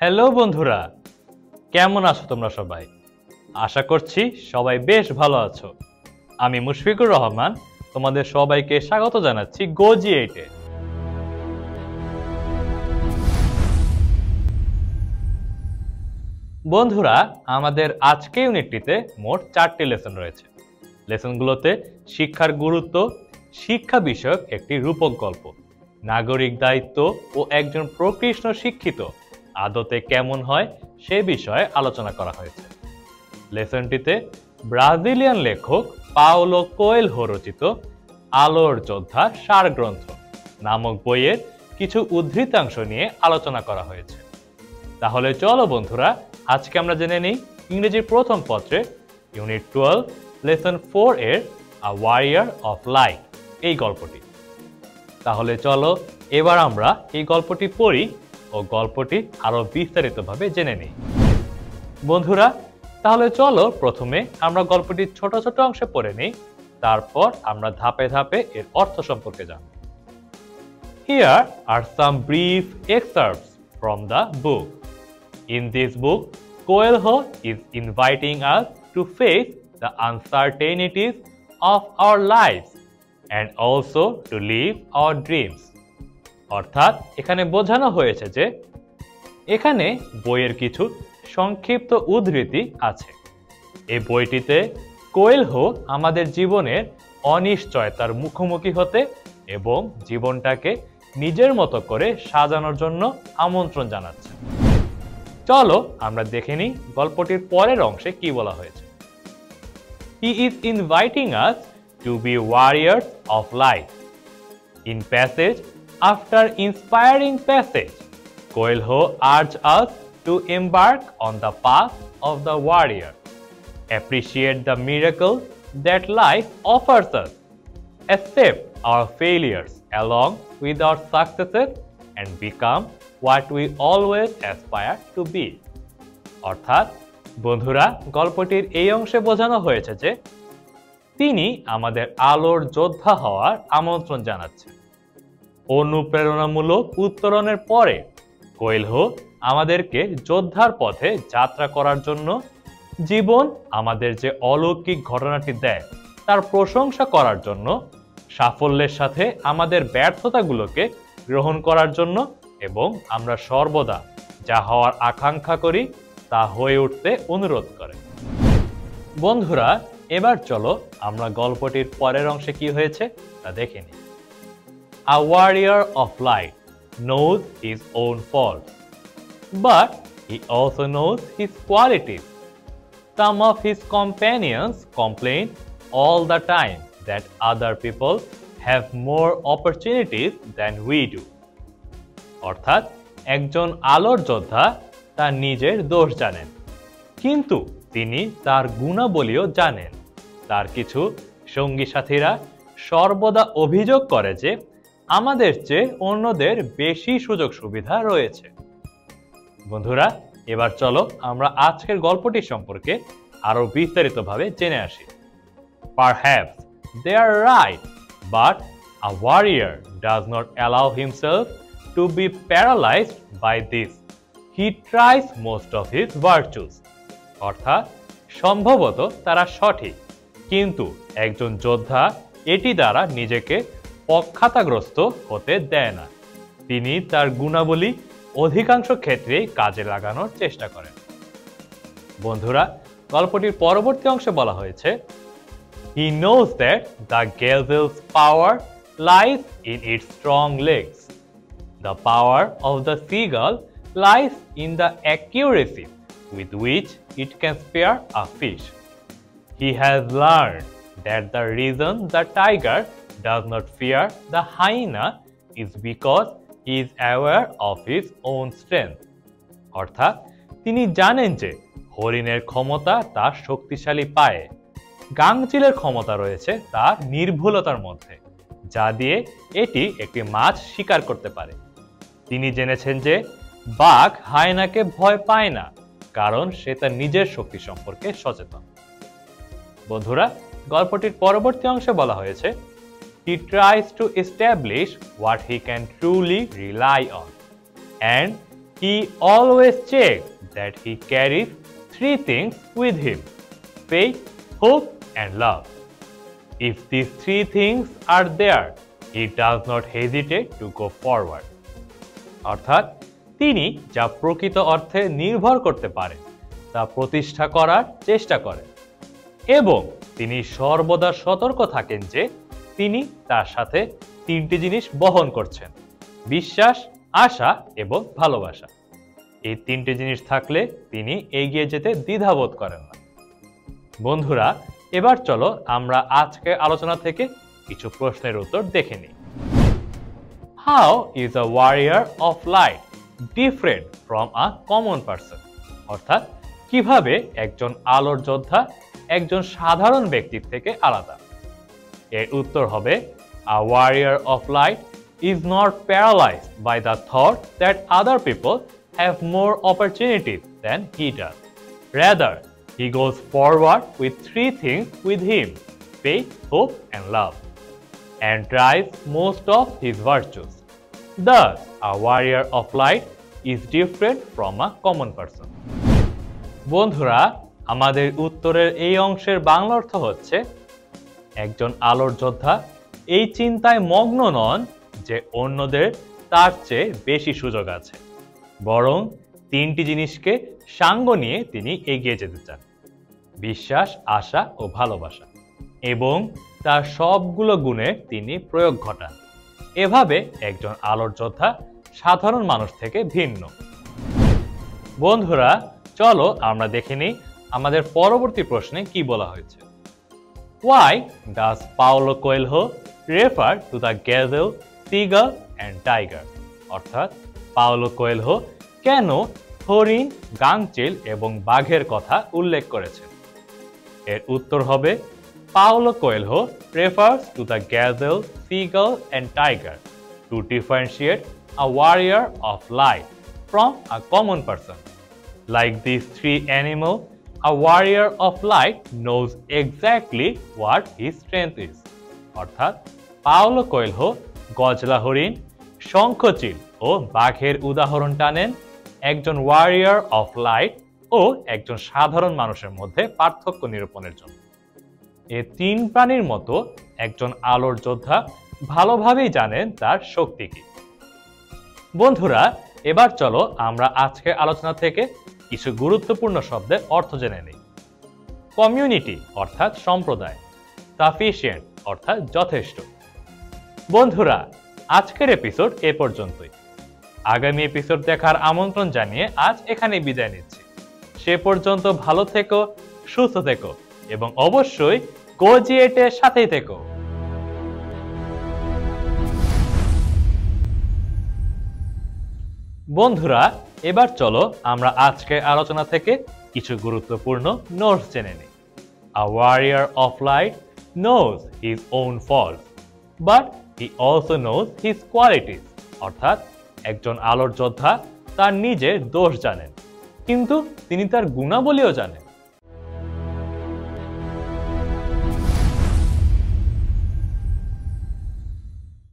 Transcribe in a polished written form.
Hello বন্ধুরা, কেমন আছো তোমরা সবাই? আশা করছি সবাই বেশ ভালো আছো। আমি মুশফিকুর রহমান তোমাদের সবাইকে স্বাগত জানাচ্ছি গো-জি8-এ। বন্ধুরা, আমাদের আজকে ইউনিটটিতে মোট 4টি লেসন রয়েছে। লেসনগুলোতে শিক্ষার গুরুত্ব, শিক্ষা বিষয়ক একটি রূপক গল্প, নাগরিক দায়িত্ব ও একজন প্রকৃষ্ট শিক্ষিত আদতে কেমন হয় সে বিষয়ে আলোচনা করা হয়েছে। লেসনটিতে ব্রাজিলিয়ান লেখক পাওলো কোয়েলহো রচিত আলোর যোদ্ধা সারগ্রন্থ নামক বইয়ের কিছু উদ্ধৃতাংশ নিয়ে আলোচনা করা হয়েছে। তাহলে চলো বন্ধুরা, আজকে আমরা জেনে নিই ইংরেজির প্রথম পত্রে ইউনিট 12 লেসন 4 এর আ ওয়ারিয়র অফ লাইট এই গল্পটি। তাহলে চলো এবার আমরা এই গল্পটি পড়ি ও গল্পটি আরো বিস্তারিতভাবে জেনে নিই। বন্ধুরা, তাহলে চলো প্রথমে আমরা গল্পটির ছোট ছোট অংশে পড়ে নিই, তারপর আমরা ধাপে ধাপে এর অর্থ সম্পর্কে জানব। Here are some brief excerpts from the book. In this book, Coelho is inviting us to face the uncertainties of our lives and also to live our dreams. অর্থাৎ এখানে বোঝানো হয়েছে যে এখানে বইয়ের কিছু সংক্ষিপ্ত উদ্ধৃতি আছে। এই বইটিতে কোয়েলহো আমাদের জীবনের অনিশ্চয়তার মুখোমুখি হতে এবং জীবনটাকে নিজের মতো করে সাজানোর জন্য আমন্ত্রণ জানাচ্ছে। চলো আমরা দেখে নিই গল্পটির পরের অংশে কি বলা হয়েছে। He is inviting us to be warriors of light. In passage after inspiring passage, Coelho urges us to embark on the path of the warrior, appreciate the miracles that life offers us, accept our failures along with our successes, and become what we always aspire to be. অর্থাৎ বন্ধুরা, গল্পটির এই অংশে বোঝানো হয়েছে যে তিনি আমাদের আলোর যোদ্ধা হওয়ার আমন্ত্রণ জানাচ্ছেন। অনুপ্রেরণামূলক উত্তরণের পরে কোয়েলহো আমাদেরকে যোদ্ধার পথে যাত্রা করার জন্য, জীবন আমাদের যে অলৌকিক ঘটনাটি দেয় তার প্রশংসা করার জন্য, সাফল্যের সাথে আমাদের ব্যর্থতাগুলোকে গ্রহণ করার জন্য এবং আমরা সর্বদা যা হওয়ার আকাঙ্ক্ষা করি তা হয়ে উঠতে অনুরোধ করে। বন্ধুরা, এবার চলো আমরা গল্পটির পরের অংশে কি হয়েছে তা দেখে নিই। A warrior of light knows his own faults, but he also knows his qualities. Some of his companions complain all the time that other people have more opportunities than we do. অর্থাৎ একজন আলোর যোদ্ধা তার নিজের দোষ জানেন, কিন্তু তিনি তার গুণাবলীও জানেন। তার কিছু সঙ্গী সাথীরা সর্বদা অভিযোগ করে যে আমাদের চেয়ে অন্যদের বেশি সুযোগ সুবিধা রয়েছে। বন্ধুরা, এবার চলো আমরা আজকের গল্পটি সম্পর্কে আরো বিস্তারিতভাবে জেনে আসি। Perhaps they are right, but a warrior does not allow himself to be paralyzed by this. He tries most of his virtues. অর্থাৎ সম্ভবত তারা সঠিক, কিন্তু একজন যোদ্ধা এটি দ্বারা নিজেকে পক্ষাঘাতগ্রস্ত হতে দেয় না। তিনি তার গুণাবলী অধিকাংশ ক্ষেত্রেই কাজে লাগানোর চেষ্টা করেন। বন্ধুরা, গল্পটির পরবর্তী অংশে বলা হয়েছে He knows that the gazelle's power lies in its strong legs. The power of the seagull lies in the accuracy with which it can spear a fish. He has learned that the reason the tiger does not fear the hyena is because he is aware of his own strength. অর্থাৎ তিনি জানেন যে হরিণের ক্ষমতা তার শক্তিশালী পায়ে, গাংচিলের ক্ষমতা রয়েছে তার নির্ভুলতার মধ্যে, যা দিয়ে এটি একটি মাছ শিকার করতে পারে। তিনি জেনেছেন যে বাঘ হায়নাকে ভয় পায় না, কারণ সে তার নিজের শক্তি সম্পর্কে সচেতন। বন্ধুরা, গল্পটির পরবর্তী অংশে বলা হয়েছে He tries to establish what he can truly rely on, and He always checks that he carries three things with him: faith, hope, and love. If these three things are there, he does not hesitate to go forward. অর্থাৎ তিনি যা প্রকৃত অর্থে নির্ভর করতে পারেন তা প্রতিষ্ঠা করার চেষ্টা করেন এবং তিনি সর্বদা সতর্ক থাকেন যে তিনি তার সাথে তিনটি জিনিস বহন করছেন: বিশ্বাস, আশা এবং ভালোবাসা। এই তিনটি জিনিস থাকলে তিনি এগিয়ে যেতে দ্বিধাবোধ করেন না। বন্ধুরা, এবার চলো আমরা আজকে আলোচনা থেকে কিছু প্রশ্নের উত্তর দেখে নিই। How is a warrior of light different from a common person? অর্থাৎ কিভাবে একজন আলোর যোদ্ধা একজন সাধারণ ব্যক্তির থেকে আলাদা? এর উত্তর হবে A warrior of light is not paralyzed by the thought that other people have more opportunities than he does. Rather, he goes forward with three things with him: faith, hope, and love, and drives most of his virtues. Thus, a warrior of light is different from a common person. বন্ধুরা, আমাদের উত্তরের এই অংশের বাংলা অর্থ হচ্ছে একজন আলোর যোদ্ধা এই চিন্তায় মগ্ন নন যে অন্যদের তার চেয়ে বেশি সুযোগ আছে, বরং তিনটি জিনিসকে সাঙ্গ নিয়ে তিনি এগিয়ে যেতে চান: বিশ্বাস, আশা ও ভালোবাসা, এবং তার সবগুলো গুণে তিনি প্রয়োগ ঘটান। এভাবে একজন আলোর যোদ্ধা সাধারণ মানুষ থেকে ভিন্ন। বন্ধুরা, চলো আমরা দেখে নিই আমাদের পরবর্তী প্রশ্নে কি বলা হয়েছে। Why does Paulo Coelho refer to the gazelle, seagull and tiger? অর্থাৎ পাওলো কোয়েলহো কেন হরিণ, গাংচিল এবং বাঘের কথা উল্লেখ করেছেন? এর উত্তর হবে Paulo Coelho refers to the gazelle, seagull and tiger to differentiate a warrior of light from a common person. Like these three animals, a warrior of light knows exactly what his strength is. অর্থাৎ Paulo Coelho গজলা হরিণ, শঙ্খচিল ও বাঘের উদাহরণ টানেন একজন warrior of light ও একজন সাধারণ মানুষের মধ্যে পার্থক্য নিরূপণের জন্য। এই তিন প্রাণীর মতো একজন আলোর যোদ্ধা ভালোভাবেই জানেন তার শক্তি কি। বন্ধুরা, এবার চলো আমরা আজকের আলোচনা থেকে কিছু গুরুত্বপূর্ণ শব্দের অর্থ জেনে নিই। কমিউনিটি অর্থাৎ সম্প্রদায়, সাফিসিয়েন্ট অর্থাৎ যথেষ্ট। বন্ধুরা, আজকের এপিসোড এ পর্যন্তই। আগামী এপিসোড দেখার আমন্ত্রণ জানিয়ে আজ এখানেই বিদায় নিচ্ছি। সে পর্যন্ত ভালো থেকো, সুস্থ থেকো এবং অবশ্যই গোজিয়েটের সাথেই থেকো। বন্ধুরা, এবার চলো আমরা আজকের আলোচনা থেকে কিছু গুরুত্বপূর্ণ নোটস জেনে নিই। A warrior of light knows his own faults, but he also knows his qualities. অর্থাৎ একজন আলোর যোদ্ধা তার নিজের দোষ জানেন, কিন্তু তিনি তার গুণাবলীও জানেন।